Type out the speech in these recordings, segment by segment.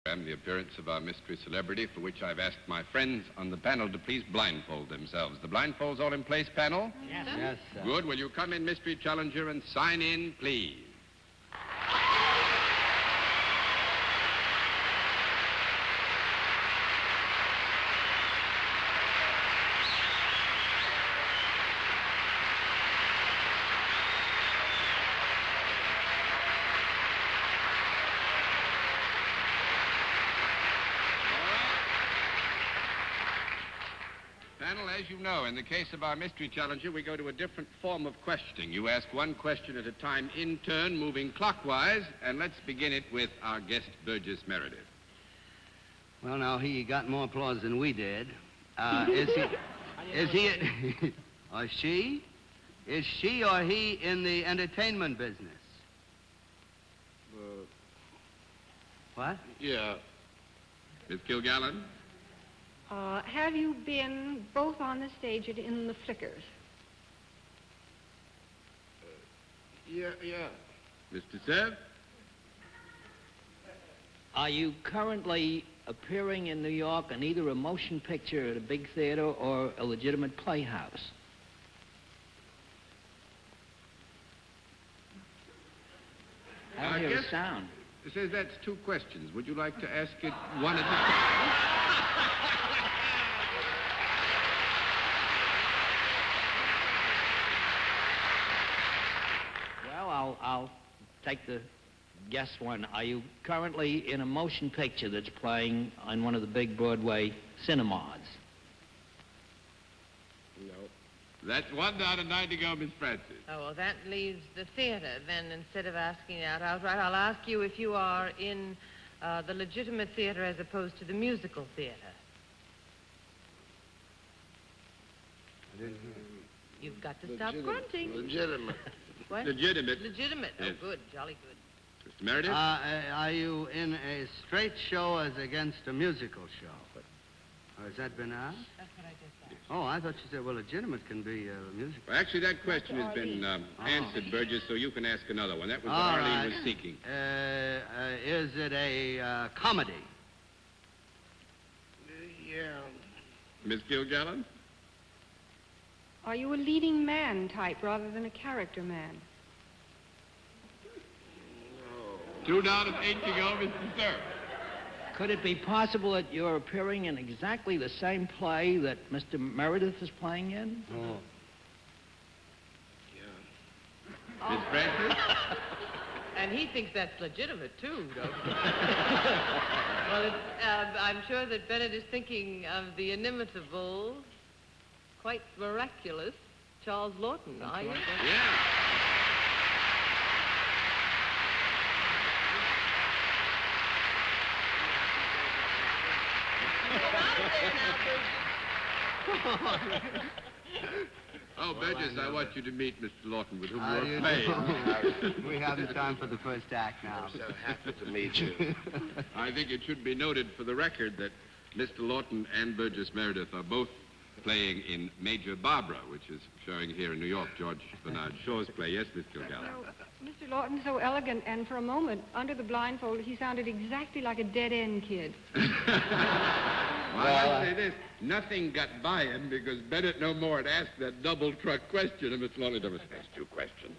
The appearance of our mystery celebrity, for which I've asked my friends on the panel to please blindfold themselves. The blindfolds all in place, panel? Yes, Yes, sir. Good. Will you come in, mystery challenger, and sign in, please? Panel, as you know, in the case of our mystery challenger, we go to a different form of questioning. You ask one question at a time in turn, moving clockwise, and let's begin it with our guest, Burgess Meredith. Well, now, he got more applause than we did. Is he, or she? Is she or he in the entertainment business? What? Yeah. Miss Kilgallen? Have you been both on the stage and in the flickers? Yeah. Mr. Sev? Are you currently appearing in New York in either a motion picture at a big theater or a legitimate playhouse? I don't hear a sound. It says that's two questions. Would you like to ask it one at a time? Well, I'll take the guess one. Are you currently in a motion picture that's playing on one of the big Broadway cinemas? No. That's one down and 9 to go, Miss Francis. Oh, well, that leaves the theater. Then instead of asking that outright, I'll ask you if you are in the legitimate theater as opposed to the musical theater. I didn't hear. You've got to stop grunting. Legitimate. What? Legitimate. Legitimate. Yes. Oh, good. Jolly good. Mr. Meredith? Are you in a straight show as against a musical show? Or has that been asked? That's what I just asked. Oh, I thought you said, well, legitimate can be musical. Well, actually, that question has been answered, Burgess, so you can ask another one. That was what All Arlene right. was seeking. Is it a comedy? Yeah. Miss Kilgallen? Are you a leading man type rather than a character man? No. 2 down and 8 to go, Mr. Sir. Could it be possible that you're appearing in exactly the same play that Mr. Meredith is playing in? Oh. Yeah. Miss Francis? And he thinks that's legitimate, too, don't he? Well, I'm sure that Bennett is thinking of the inimitable, quite miraculous Charles Laughton, are you? Yeah. Oh, Burgess, I want you to meet Mr. Laughton, with whom you're playing. We haven't time for the first act now. I'm so happy to meet you. I think it should be noted for the record that Mr. Laughton and Burgess Meredith are both playing in Major Barbara, which is showing here in New York, George Bernard Shaw's play. Yes, Miss Kilgallen? Mr. Laughton's so elegant, and for a moment, under the blindfold, he sounded exactly like a dead-end kid. Well, I say this, nothing got by him because Bennett no more had asked that double truck question, and Mr. Laughton never asked 2 questions.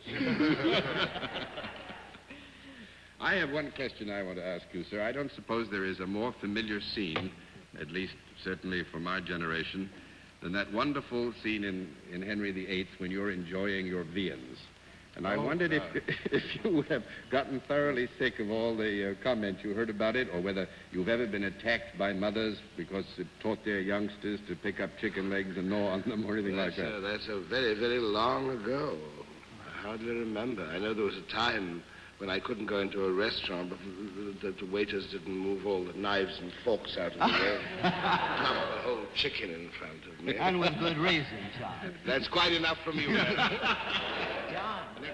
I have one question I want to ask you, sir. I don't suppose there is a more familiar scene, at least certainly for my generation, than that wonderful scene in Henry VIII when you're enjoying your viands. And I wondered if you have gotten thoroughly sick of all the comments you heard about it, or whether you've ever been attacked by mothers because it taught their youngsters to pick up chicken legs and gnaw on them or anything like that. That's a very, very long ago. I hardly remember. I know there was a time when I couldn't go into a restaurant, but the waiters didn't move all the knives and forks out of the way. Come a whole chicken in front of me. And with good reason, John. That's quite enough from you, man.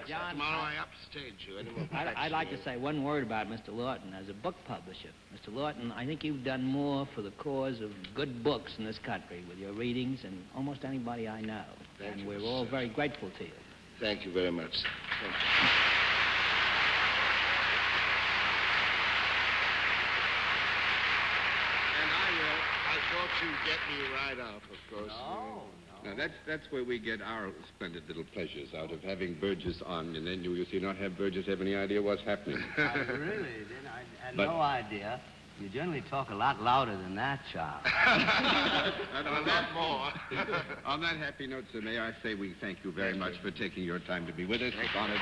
John, Tomorrow I upstage you. Any more I'd like to say one word about Mr. Laughton as a book publisher. Mr. Laughton, I think you've done more for the cause of good books in this country with your readings than almost anybody I know. Thank you, we're Mr. all Sir. very grateful to you. Thank you very much. Thank you. thought you'd get me right off, of course. No. Now, that's where we get our splendid little pleasures out of having Burgess on, and then you see not have Burgess have any idea what's happening. I really didn't. I had But- no idea. You generally talk a lot louder than that, child. On that more. On that happy note, sir, may I say we thank you very much for taking your time to be with us. It's honored.